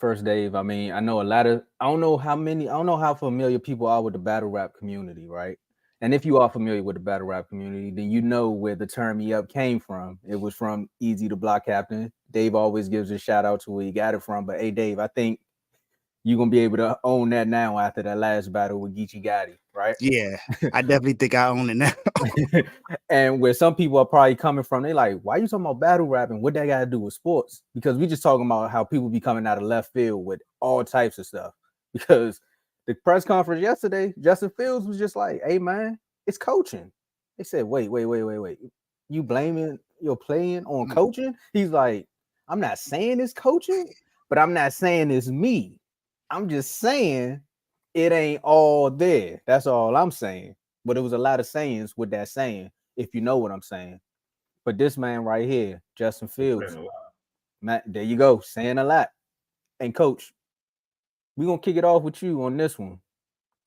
First, Dave, I mean, I know a lot of, I don't know I don't know how familiar people are with the battle rap community, right? And if you are familiar with the battle rap community, then you know where the term "E up" came from. It was from Easy the Block Captain. Dave always gives a shout out to where he got it from. But hey, Dave, I think you're gonna be able to own that now after that last battle with Geechee Gotti, right? Yeah, I definitely think I own it now. And where some people are probably coming from, they like, why you talking about battle rapping? What that got to do with sports? Because we just talking about how people be coming out of left field with all types of stuff. Because the press conference yesterday, Justin Fields was just like, hey man, it's coaching. They said, wait. You blaming your playing on coaching? He's like, I'm not saying it's coaching, but I'm not saying it's me. I'm just saying it ain't all there. That's all I'm saying. But it was a lot of sayings with that saying, if you know what I'm saying. But this man right here, Justin Fields, Matt, there you go, saying a lot. And coach, we're gonna kick it off with you on this one.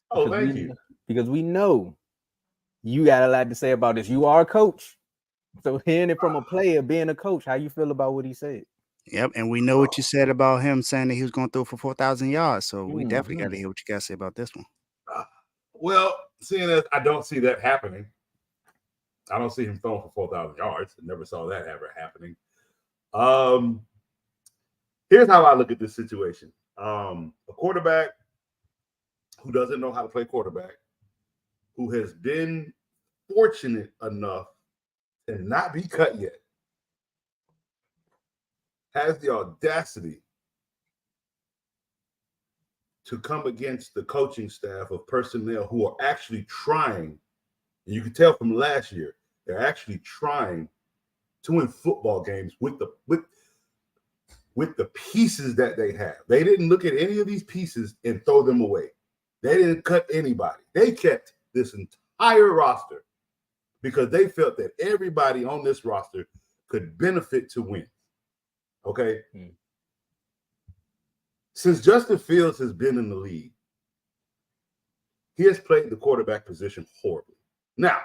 Oh, Because thank we you. because we know you got a lot to say about this. You are a coach. So hearing it from a player, being a coach, how you feel about what he said? Yep, and we know what you said about him saying that he was going to throw for 4,000 yards. So we definitely got to Mm-hmm. hear what you got to say about this one. Well, seeing as I don't see that happening, I don't see him throwing for 4,000 yards. I never saw that ever happening. Here's how I look at this situation. A quarterback who doesn't know how to play quarterback, who has been fortunate enough to not be cut yet, has the audacity to come against the coaching staff of personnel who are actually trying, and you can tell from last year, they're actually trying to win football games with the pieces that they have. They didn't look at any of these pieces and throw them away. They didn't cut anybody. They kept this entire roster because they felt that everybody on this roster could benefit to win. Okay? Since Justin Fields has been in the league, he has played the quarterback position horribly. Now,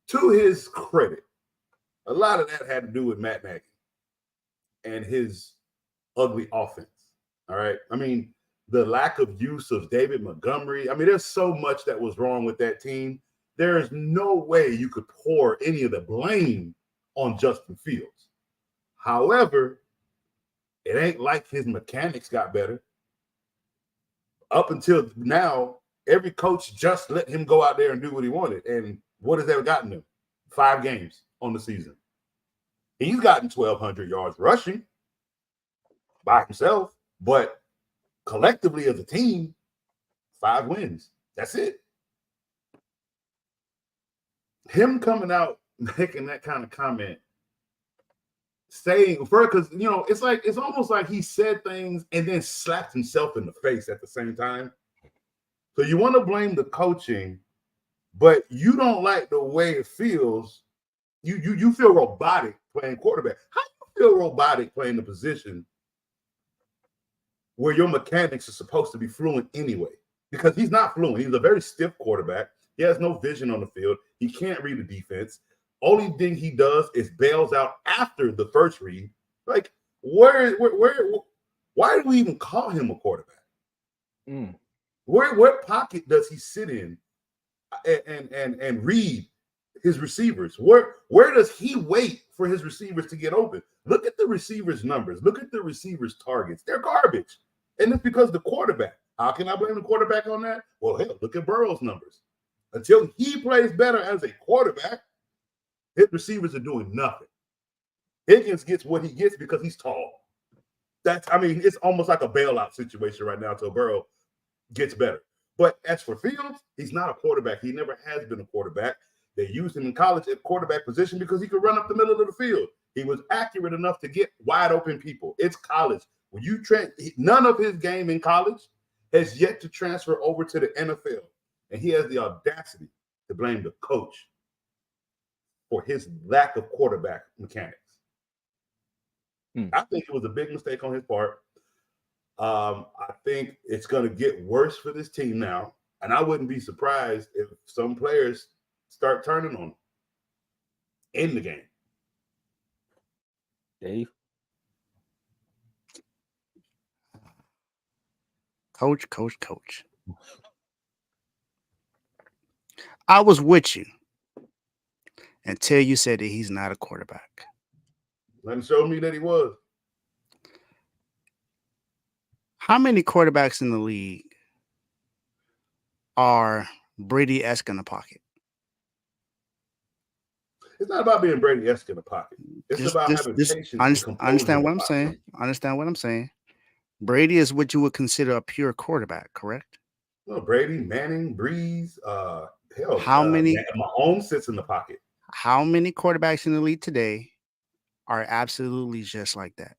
to his credit, a lot of that had to do with Matt Nagy and his ugly offense. All right. I mean, the lack of use of David Montgomery. I mean, there's so much that was wrong with that team. There is no way you could pour any of the blame on Justin Fields. However, it ain't like his mechanics got better. Up until now, every coach just let him go out there and do what he wanted. And what has that gotten him? 5 games on the season. He's gotten 1,200 yards rushing by himself, but collectively as a team, 5 wins. That's it. Him coming out making that kind of comment, saying first, because it's almost like he said things and then slapped himself in the face at the same time. So you want to blame the coaching, but you don't like the way it feels. You feel robotic playing quarterback. How do you feel robotic playing the position where your mechanics are supposed to be fluent anyway? Because he's not fluent. He's a very stiff quarterback. He has no vision on the field. He can't read the defense. Only thing he does is bails out after the first read. Like, why do we even call him a quarterback? What pocket does he sit in and read his receivers? Where does he wait for his receivers to get open? Look at the receivers' numbers. Look at the receivers' targets. They're garbage. And it's because the quarterback. How can I blame the quarterback on that? Well, hell, look at Burrow's numbers. Until he plays better as a quarterback, his receivers are doing nothing. Higgins gets what he gets because he's tall. It's almost like a bailout situation right now until Burrow gets better. But as for Fields, he's not a quarterback. He never has been a quarterback. They used him in college at quarterback position because he could run up the middle of the field. He was accurate enough to get wide open people. It's college. When none of his game in college has yet to transfer over to the NFL. And he has the audacity to blame the coach for his lack of quarterback mechanics. I think it was a big mistake on his part. I think it's going to get worse for this team now. And I wouldn't be surprised if some players start turning on him in the game. Dave? Coach. I was with you until you said that he's not a quarterback. Let him show me that he was. How many quarterbacks in the league are Brady-esque in the pocket? It's not about being Brady-esque in the pocket. It's about having patience and composure. Understand what I'm saying? Understand what I'm saying? Brady is what you would consider a pure quarterback, correct? Well, Brady, Manning, Breeze, hell, How many? Mahomes sits in the pocket. How many quarterbacks in the league today are absolutely just like that?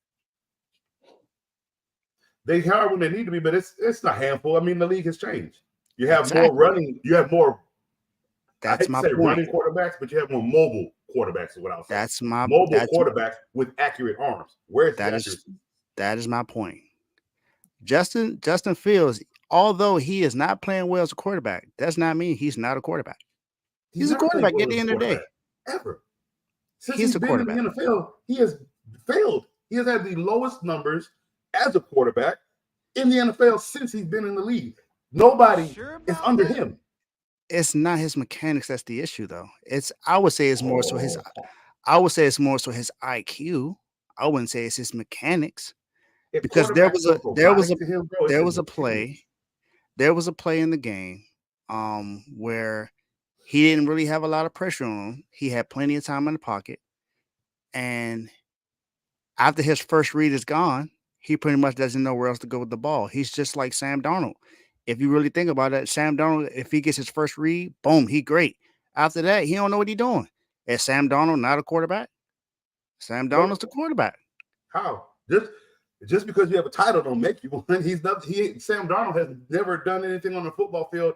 They are when they need to be, but it's a handful. I mean, the league has changed. You have more running. You have more. That's my point. Running quarterbacks, but you have more mobile quarterbacks. Is what I'll say. That's my mobile quarterbacks with accurate arms. Where's that is my point. Justin Fields, although he is not playing well as a quarterback, does not mean he's not a quarterback. He's a quarterback at the end of the day. Ever. Since he's been in the NFL, he has failed. He has had the lowest numbers as a quarterback in the NFL since he's been in the league. Nobody is under him. It's not his mechanics that's the issue, though. I would say it's more so his IQ. I wouldn't say it's his mechanics. Because there was a play in the game where he didn't really have a lot of pressure on him. He had plenty of time in the pocket, and after his first read is gone, he pretty much doesn't know where else to go with the ball. He's just like Sam Darnold. If you really think about it, Sam Darnold, if he gets his first read, boom, he great. After that, he don't know what he's doing. Is Sam Darnold not a quarterback? Sam Darnold's the quarterback. How? Just because you have a title don't make you one. Sam Darnold has never done anything on the football field.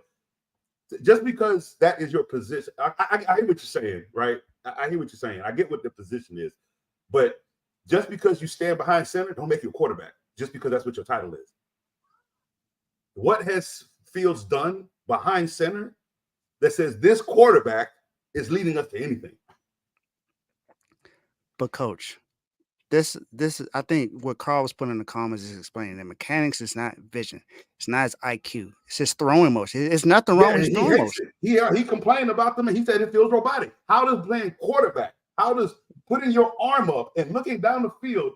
Just because that is your position. I hear what you're saying, right? I hear what you're saying. I get what the position is. But just because you stand behind center don't make you a quarterback. Just because that's what your title is. What has Fields done behind center that says this quarterback is leading us to anything? But coach, this I think what Carl was putting in the comments is explaining that mechanics is not vision. It's not his IQ. It's his throwing motion. It's nothing wrong with his throwing motion. He complained about them and he said it feels robotic. How does playing quarterback, how does putting your arm up and looking down the field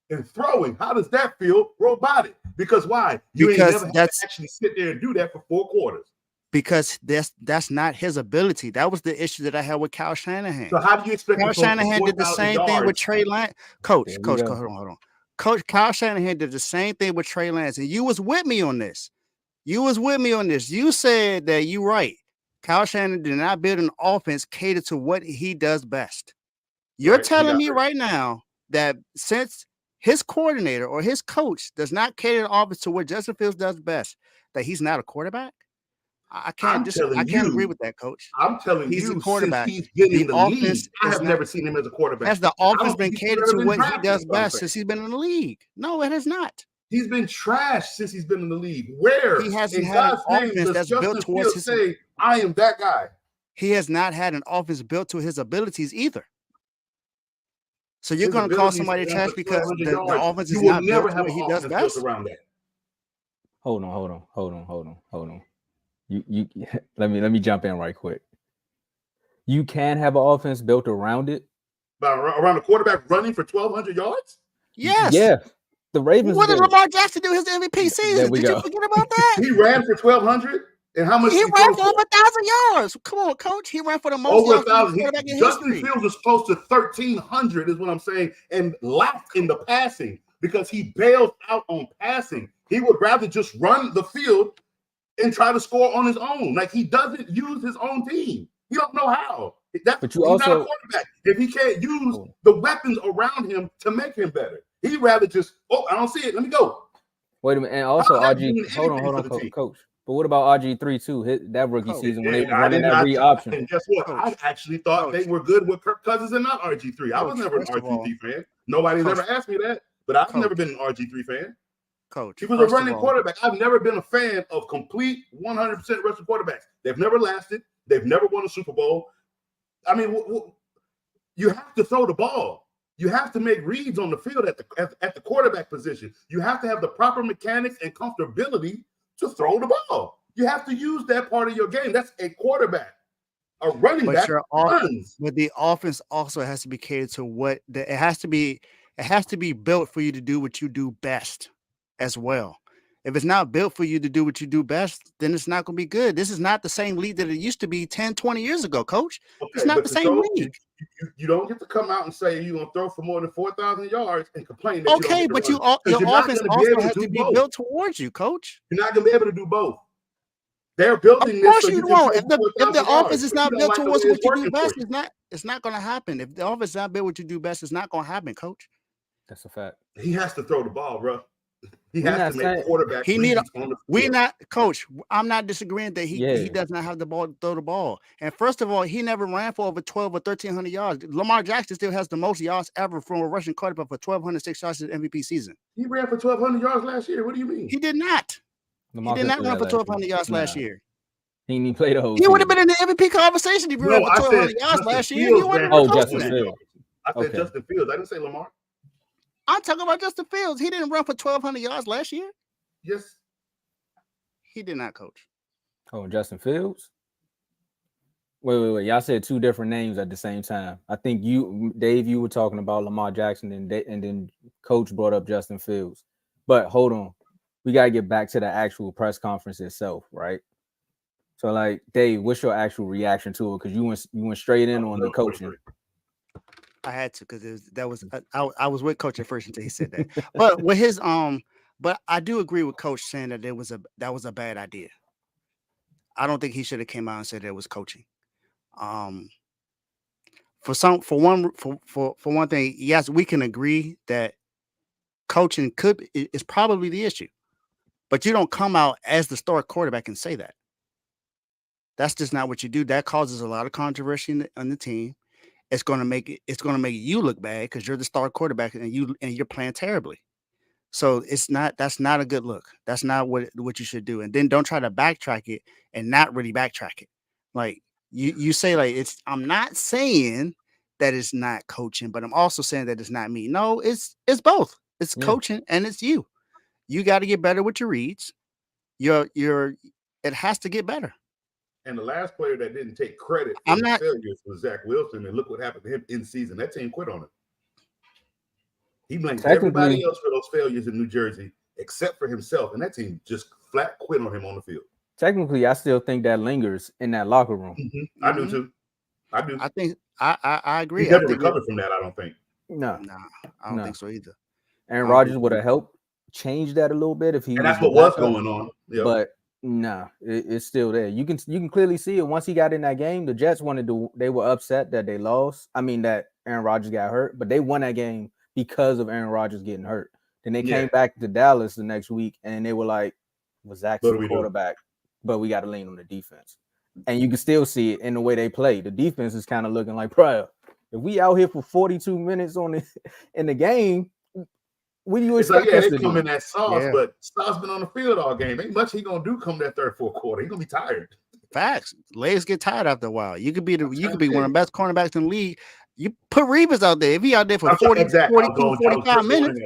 and throwing, how does that feel robotic? Because why? Ain't never had to actually sit there and do that for 4 quarters. Because that's not his ability. That was the issue that I had with Kyle Shanahan. So how do you expect Kyle Shanahan did the same thing with Trey Lance? Coach, hold on. Coach Kyle Shanahan did the same thing with Trey Lance, and you was with me on this. You said that you're right. Kyle Shanahan did not build an offense catered to what he does best. You're telling me right now that since his coordinator or his coach does not cater the offense to what Justin Fields does best, that he's not a quarterback? I can't agree with that, coach. I'm telling he's you, a quarterback. Since he's been in the league, I have never seen him as a quarterback. Has the offense been catered to what he does best since he's been in the league? No, it has not. He's been trashed since he's been in the league. Where he hasn't had an offense that's built towards his. Say, I am that guy. He has not had an offense built to his abilities either. So you're going to call somebody trash because the offense is not built to what he does best. Around that. Hold on. You let me jump in right quick. You can have an offense built around it. Around the quarterback running for 1,200 yards? Yes. Yeah. The Ravens. What did Lamar Jackson do his MVP season? Did you forget about that? He ran for 1,200? And how much? He ran for over 1,000 yards. Come on, coach. He ran for the most over yards 1,000. Justin Fields was close to 1,300 is what I'm saying, and lacked in the passing because he bailed out on passing. He would rather just run the field and try to score on his own. Like, he doesn't use his own team. He don't know how. He's not a quarterback. If he can't use the weapons around him to make him better, he'd rather just, I don't see it. Let me go. Wait a minute. And also, RG, hold on, coach. But what about RG3 too? That rookie season when they were running that read option. And guess what? I actually thought they were good with Kirk Cousins and not RG3. I was never an RG3 fan. Nobody's ever asked me that, but I've never been an RG3 fan. Coach, he was a running quarterback. I've never been a fan of complete 100% rushing quarterbacks. They've never lasted. They've never won a Super Bowl. I mean, you have to throw the ball. You have to make reads on the field at the quarterback position. You have to have the proper mechanics and comfortability to throw the ball. You have to use that part of your game. That's a quarterback. A running back runs. But the offense also has to be catered to it has to be built for you to do what you do best as well. If it's not built for you to do what you do best, then it's not going to be good. This is not the same league that it used to be 10, 20 years ago, Coach. Okay, it's not the same league. You don't get to come out and say you're going to throw for more than 4,000 yards and complain that okay, but your offense also has to be built towards you, Coach. You're not going to be able to do both. They're building this. Of course you won't. If the offense is not built towards what you do best, it's not going to happen. If the offense is not built what you do best, it's not going to happen, Coach. That's a fact. He has to throw the ball, bro. He has to make quarterback. Coach. I'm not disagreeing that he does not have the ball to throw the ball. And first of all, he never ran for over 12 or 1,300 yards. Lamar Jackson still has the most yards ever from a rushing quarterback for 1,206 yards in the MVP season. He ran for 1,200 yards last year. What do you mean? He did not. He did not run for 1,200 yards last year. He didn't play the whole. He would have been in the MVP conversation if he ran for 1,200 yards last year. Justin Fields. I said Justin Fields. I didn't say Lamar. I'm talking about Justin Fields. He didn't run for 1,200 yards last year. Yes. He did not, Coach. Oh, Justin Fields? Wait. Y'all said two different names at the same time. I think Dave, you were talking about Lamar Jackson, and then Coach brought up Justin Fields. But hold on. We got to get back to the actual press conference itself, right? So, like, Dave, what's your actual reaction to it? Because you went straight in on the coaching. I had to, because I was with Coach at first until he said that. But with his but I do agree with Coach saying that that was a bad idea. I don't think he should have came out and said it was coaching. For one thing, yes, we can agree that coaching is probably the issue, but you don't come out as the star quarterback and say that. That's just not what you do. That causes a lot of controversy on the team. It's going to make you look bad because you're the star quarterback and you're playing terribly. So that's not a good look. That's not what you should do. And then don't try to backtrack it and not really backtrack it. Like you say, like, I'm not saying that it's not coaching, but I'm also saying that it's not me. No, it's both. It's coaching and it's you. You got to get better with your reads. It has to get better. And the last player that didn't take credit for his failures was Zach Wilson. And look what happened to him in season. That team quit on him. He blamed everybody else for those failures in New Jersey, except for himself. And that team just flat quit on him on the field. Technically, I still think that lingers in that locker room. Mm-hmm. I do too. I do. I think I agree. He never recovered from that, I don't think. No, I don't think so either. Aaron Rodgers would have helped change that a little bit if he. And that's what was going on. Yep. But no, it's still there. You can clearly see it. Once he got in that game, the Jets they were upset that they lost. I mean, that Aaron Rodgers got hurt, but they won that game because of Aaron Rodgers getting hurt. Then they came back to Dallas the next week, and they were like, "Was Zach the quarterback?" But we got to lean on the defense, and you can still see it in the way they play. The defense is kind of looking like, "Bro, if we out here for 42 minutes in the game." What do you expect? They come in that Sauce, but Sauce been on the field all game. Ain't much he gonna do come that third, fourth quarter. He gonna be tired. Facts. Legs get tired after a while. You could be one of the best cornerbacks in the league. You put Revis out there. If he out there for 45 minutes,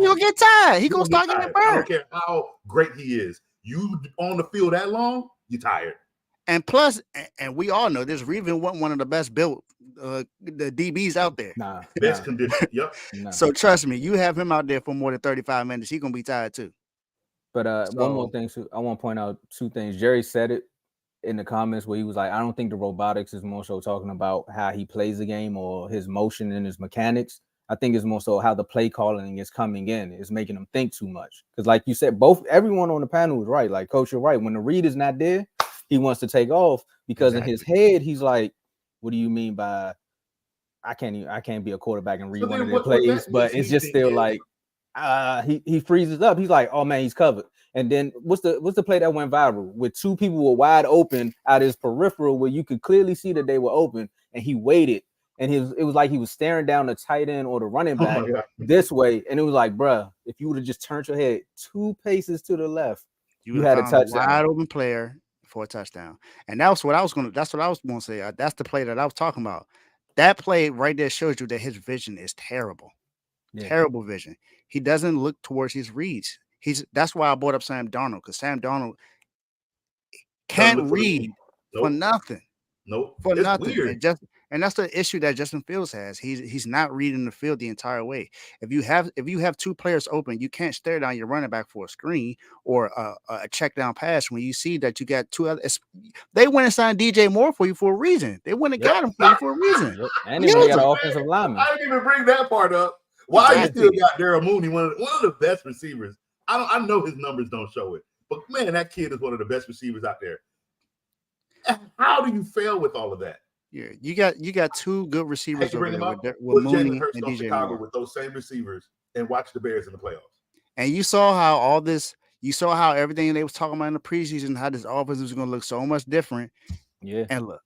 he'll get tired. He gonna start getting burned. I don't care how great he is. You on the field that long, you tired. And plus, and we all know this, Revis wasn't one of the best built the DBs out there. Best condition. Yep. So trust me, you have him out there for more than 35 minutes, he's gonna be tired too. But one more thing, I want to point out two things. Jerry said it in the comments where he was like, I don't think the robotics is more so talking about how he plays the game or his motion and his mechanics. I think it's more so how the play calling is coming in. It's making him think too much. Because like you said, everyone on the panel was right. Like, Coach, you're right. When the read is not there, he wants to take off because in his head, he's like, what do you mean by I can't be a quarterback and read one of their plays? But it's just still like he freezes up. He's like, oh man, he's covered. And then what's the play that went viral with two people were wide open out his peripheral where you could clearly see that they were open, and he waited, and it was like he was staring down the tight end or the running back this way, and it was like, bruh, if you would have just turned your head 2 paces to the left, you had a touchdown. Wide open player for a touchdown. And that's what I was going to say. That's the play that I was talking about. That play right there shows you that his vision is terrible. Yeah. Terrible vision. He doesn't look towards his reads. That's why I brought up Sam Darnold, because Sam Darnold can't read for nothing. Nope. For It's nothing. weird. And that's the issue that Justin Fields has. He's not reading the field the entire way. If you have two players open, you can't stare down your running back for a screen or a check down pass when you see that you got two other. They went and signed DJ Moore for you for a reason. They went and got him for you for a reason. Yep. And they got an offensive lineman. I didn't even bring that part up. Why you still got Darryl Mooney, one of the best receivers? I know his numbers don't show it, but man, that kid is one of the best receivers out there. How do you fail with all of that? Yeah, you got two good receivers over there with Mooney Mooney and DJ Chicago Moore with those same receivers and watch the Bears in the playoffs. And you saw how everything they was talking about in the preseason, how this offense was going to look so much different. Yeah, and look,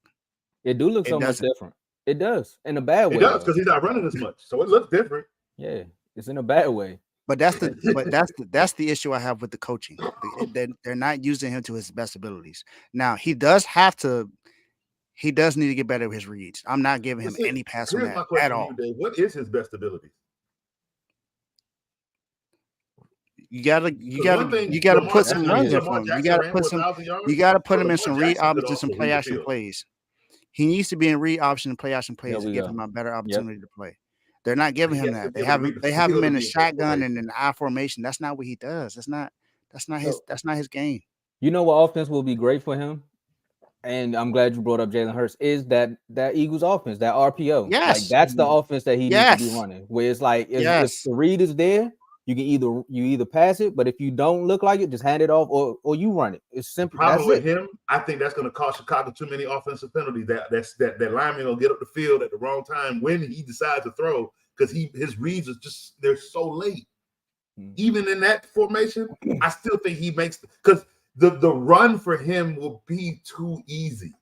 it do look so much different. It does in a bad way. It does because he's not running as much, so it looks different. Yeah, it's in a bad way. But that's the issue I have with the coaching. They're not using him to his best abilities. Now he does need to get better with his reads. I'm not giving him any pass on that at all. Dave. What is his best abilities? You gotta put some runs in for him. You gotta put him in some read options and some play action plays. He needs to be in read option and play action plays to give him a better opportunity to play. They're not giving him that. They have him in the shotgun and in the I formation. That's not what he does. That's not his game. You know what offense will be great for him? And I'm glad you brought up Jalen Hurts, is that Eagles offense, that RPO. Yes. Like that's the offense that he needs to be running. Where it's like if the read is there, you can either pass it, but if you don't look like it, just hand it off or you run it. It's simple. Problem with him, I think that's going to cost Chicago too many offensive penalties. That lineman will get up the field at the wrong time when he decides to throw because his reads are just they're so late. Even in that formation, I still think he makes because the run for him will be too easy.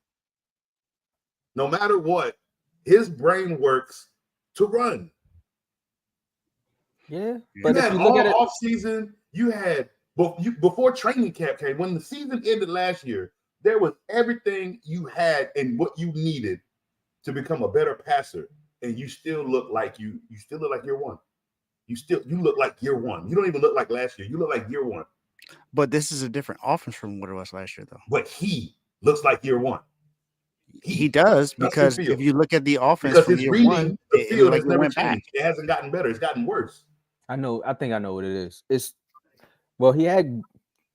No matter what, his brain works to run. Yeah, but if you look at it off season, you had before training camp came. When the season ended last year, there was everything you had and what you needed to become a better passer, and you still look like you still look like year one. You look like year one. You don't even look like last year. You look like year one. But this is a different offense from what it was last year, though. But he looks like year one. He does because if you look at the offense from year one, the field has never changed. It hasn't gotten better. It's gotten worse. I think I know what it is. He had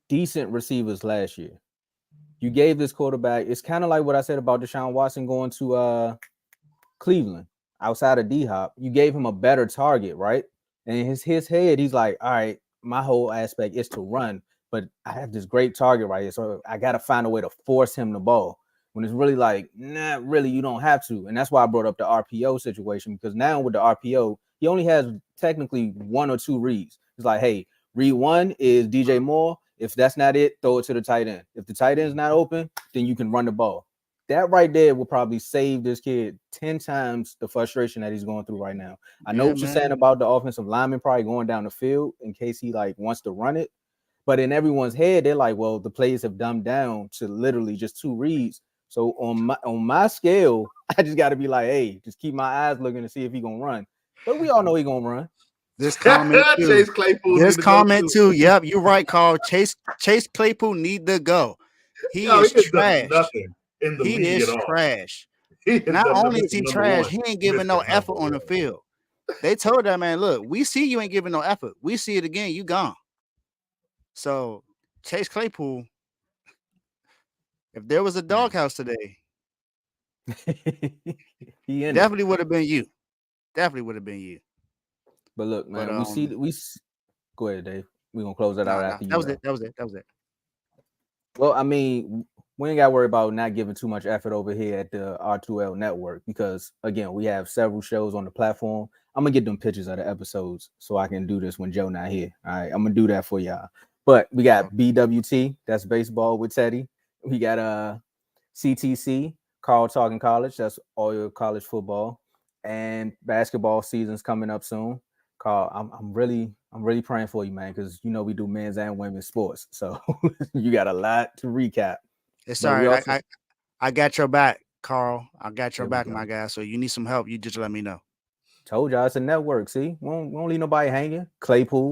decent receivers last year. You gave this quarterback, it's kind of like what I said about Deshaun Watson going to Cleveland outside of D-Hop. You gave him a better target, right? And in his head, he's like, all right, my whole aspect is to run, but I have this great target right here. So I got to find a way to force him the ball. When it's really like, nah, really, you don't have to. And that's why I brought up the RPO situation, because now with the RPO, he only has technically one or two reads. It's like, hey, read one is DJ Moore. If that's not it, throw it to the tight end. If the tight end's not open, then you can run the ball. That right there will probably save this kid 10 times the frustration that he's going through right now. I know what you're saying about the offensive lineman probably going down the field in case he wants to run it. But in everyone's head, they're like, well, the plays have dumbed down to literally just two reads. So on my scale, I just got to be like, hey, just keep my eyes looking to see if he's going to run. But we all know he's going to run. This comment too. Chase Claypool. This comment too. Yep, you're right, Carl. Chase Claypool need to go. He is trash. He is trash. Not only is he trash, he ain't giving no effort on the field. They told that man, look, we see you ain't giving no effort. We see it again, you gone. So Chase Claypool, if there was a doghouse today, he definitely would have been you. Definitely would have been you. But look, man, we go ahead, Dave. We're gonna close that out after you. That was it. Well, I mean, we ain't got to worry about not giving too much effort over here at the R2L network because, again, we have several shows on the platform. I'm going to get them pictures of the episodes so I can do this when Joe not here. All right, I'm going to do that for y'all. But we got BWT, that's baseball with Teddy. We got CTC, Carl Talking College, that's all your college football. And basketball season's coming up soon. Carl, I'm really praying for you, man, because you know we do men's and women's sports. So you got a lot to recap. It's all right. I got your back. Carl, I got your back, my guy. So you need some help, you just let me know. Told y'all it's a network. See, we don't leave nobody hanging. Claypool.